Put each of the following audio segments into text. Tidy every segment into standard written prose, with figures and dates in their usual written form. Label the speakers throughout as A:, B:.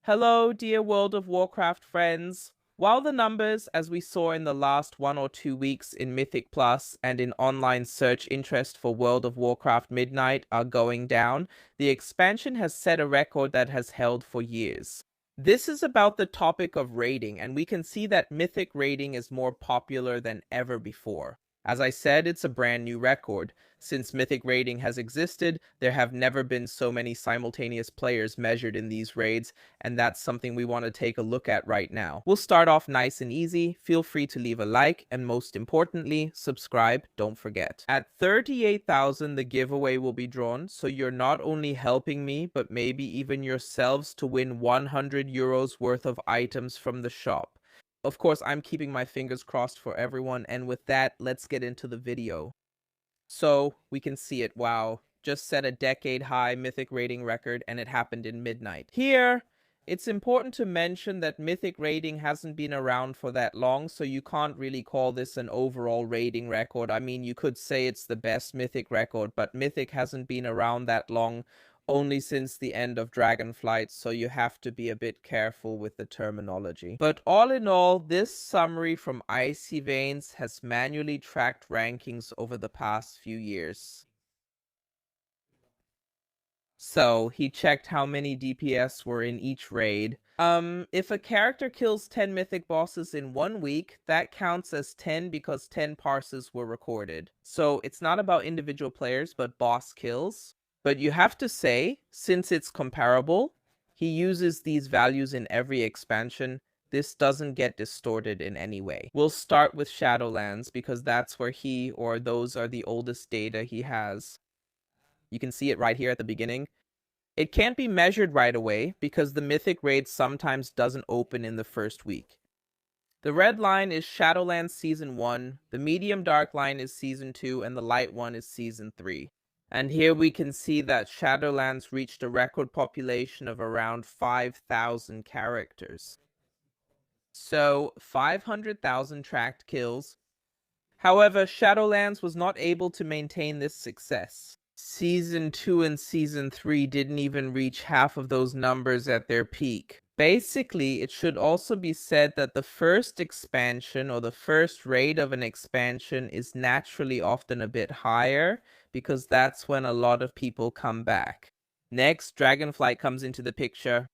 A: Hello, dear World of Warcraft friends. While the numbers, as we saw in the last 1 or 2 weeks in Mythic Plus and in online search interest for World of Warcraft Midnight are going down, the expansion has set a record that has held for years. This is about the topic of raiding, and we can see that Mythic raiding is more popular than ever before. As I said, it's a brand new record. Since Mythic raiding has existed, there have never been so many simultaneous players measured in these raids, and that's something we want to take a look at right now. We'll start off nice and easy. Feel free to leave a like, and most importantly, subscribe, don't forget. At 38,000, the giveaway will be drawn, so you're not only helping me, but maybe even yourselves to win 100 euros worth of items from the shop. Of course, I'm keeping my fingers crossed for everyone, and with that, let's get into the video. So, we can see it, wow. Just set a decade-high Mythic rating record, and it happened in Midnight. Here, it's important to mention that Mythic rating hasn't been around for that long, so you can't really call this an overall rating record. I mean, you could say it's the best Mythic record, but Mythic hasn't been around that long, only since the end of Dragonflight, so you have to be a bit careful with the terminology. But all in all, this summary from Icy Veins has manually tracked rankings over the past few years. So, he checked how many DPS were in each raid. If a character kills 10 mythic bosses in 1 week, that counts as 10 because 10 parses were recorded. So, it's not about individual players, but boss kills. But you have to say, since it's comparable, he uses these values in every expansion. This doesn't get distorted in any way. We'll start with Shadowlands because that's where he or those are the oldest data he has. You can see it right here at the beginning. It can't be measured right away because the Mythic raid sometimes doesn't open in the first week. The red line is Shadowlands Season 1, the medium dark line is Season 2, and the light one is Season 3. And here we can see that Shadowlands reached a record population of around 5,000 characters. So, 500,000 tracked kills. However, Shadowlands was not able to maintain this success. Season 2 and Season 3 didn't even reach half of those numbers at their peak. Basically, it should also be said that the first expansion or the first raid of an expansion is naturally often a bit higher because that's when a lot of people come back. Next, Dragonflight comes into the picture.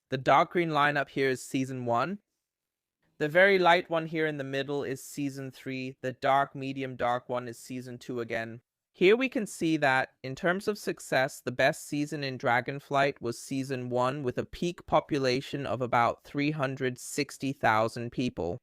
A: The dark green line up here is Season 1. The very light one here in the middle is Season 3. The dark, medium, dark one is Season 2 again. Here we can see that, in terms of success, the best season in Dragonflight was Season 1 with a peak population of about 360,000 people.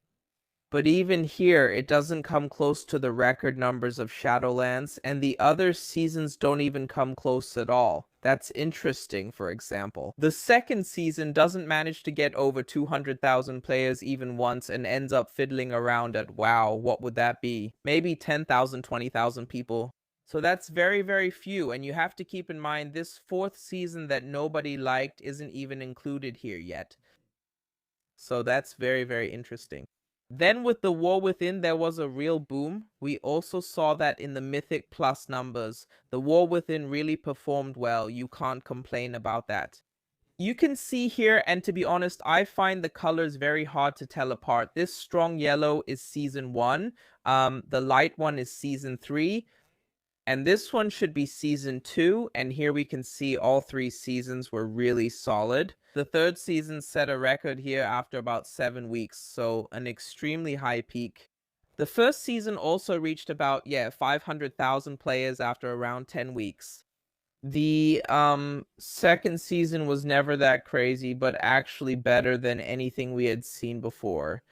A: But even here, it doesn't come close to the record numbers of Shadowlands, and the other seasons don't even come close at all. That's interesting, for example. The second season doesn't manage to get over 200,000 players even once and ends up fiddling around at, wow, what would that be? Maybe 10,000, 20,000 people. So that's very, very few, and you have to keep in mind this fourth season that nobody liked isn't even included here yet. So that's very, very interesting. Then with the War Within, there was a real boom. We also saw that in the Mythic Plus numbers. The War Within really performed well. You can't complain about that. You can see here, and to be honest, I find the colors very hard to tell apart. This strong yellow is Season 1. The light one is Season 3. And this one should be Season 2, and here we can see all 3 seasons were really solid. The third season set a record here after about 7 weeks, so an extremely high peak. The first season also reached about, 500,000 players after around 10 weeks. The second season was never that crazy, but actually better than anything we had seen before.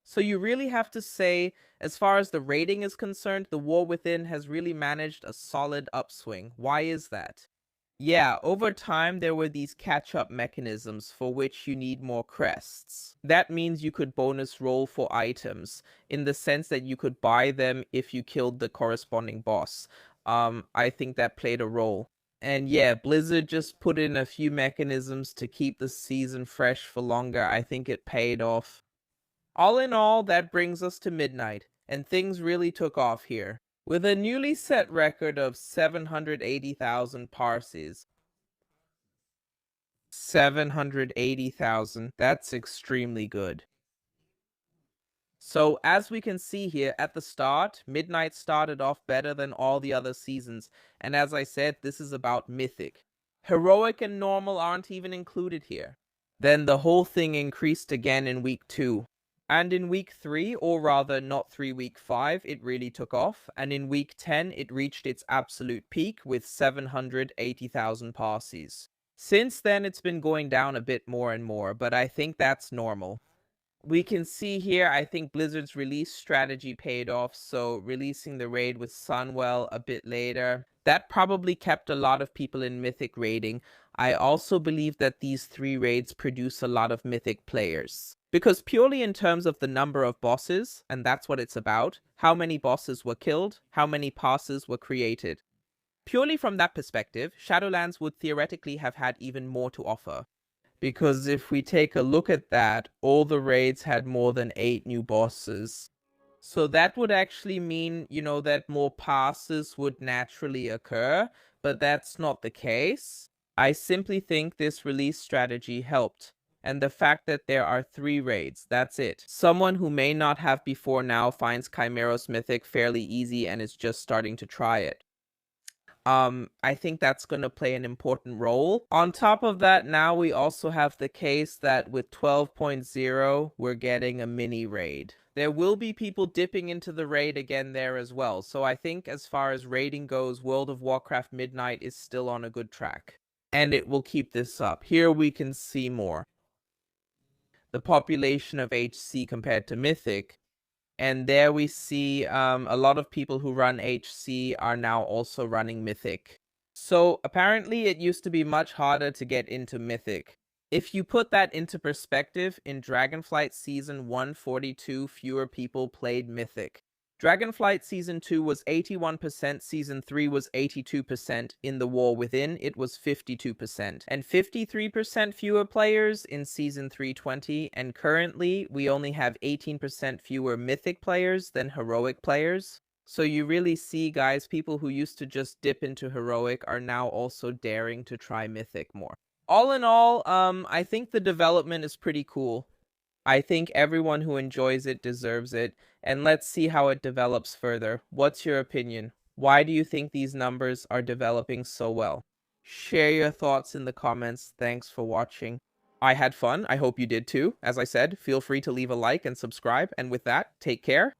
A: So you really have to say, as far as the rating is concerned, the War Within has really managed a solid upswing. Why is that? Yeah, over time there were these catch-up mechanisms for which you need more crests. That means you could bonus roll for items, in the sense that you could buy them if you killed the corresponding boss. I think that played a role. And yeah, Blizzard just put in a few mechanisms to keep the season fresh for longer. I think it paid off. All in all, that brings us to Midnight, and things really took off here. With a newly set record of 780,000 parses, 780,000. That's extremely good. So as we can see here at the start, Midnight started off better than all the other seasons. And as I said, this is about Mythic. Heroic and Normal aren't even included here. Then the whole thing increased again in week 2. And in week 3, or rather not 3, week 5, it really took off. And in week 10, it reached its absolute peak with 780,000 parses. Since then, it's been going down a bit more and more, but I think that's normal. We can see here, I think Blizzard's release strategy paid off, so releasing the raid with Sunwell a bit later, that probably kept a lot of people in Mythic raiding. I also believe that these 3 raids produce a lot of Mythic players. Because purely in terms of the number of bosses, and that's what it's about, how many bosses were killed, how many passes were created. Purely from that perspective, Shadowlands would theoretically have had even more to offer. Because if we take a look at that, all the raids had more than 8 new bosses. So that would actually mean, that more passes would naturally occur, but that's not the case. I simply think this release strategy helped. And the fact that there are 3 raids, that's it. Someone who may not have before now finds Chimeros Mythic fairly easy and is just starting to try it. I think that's going to play an important role. On top of that, now we also have the case that with 12.0, we're getting a mini raid. There will be people dipping into the raid again there as well. So I think as far as raiding goes, World of Warcraft Midnight is still on a good track. And it will keep this up. Here we can see more. The population of HC compared to Mythic. And there we see a lot of people who run HC are now also running Mythic. So apparently it used to be much harder to get into Mythic. If you put that into perspective, in Dragonflight Season 142, fewer people played Mythic. Dragonflight Season 2 was 81%, Season 3 was 82%, in the War Within it was 52%, and 53% fewer players in Season 320, and currently we only have 18% fewer Mythic players than Heroic players. So you really see, guys, people who used to just dip into Heroic are now also daring to try Mythic more. All in all, I think the development is pretty cool. I think everyone who enjoys it deserves it, and let's see how it develops further. What's your opinion? Why do you think these numbers are developing so well? Share your thoughts in the comments. Thanks for watching. I had fun. I hope you did too. As I said, feel free to leave a like and subscribe, and with that, take care.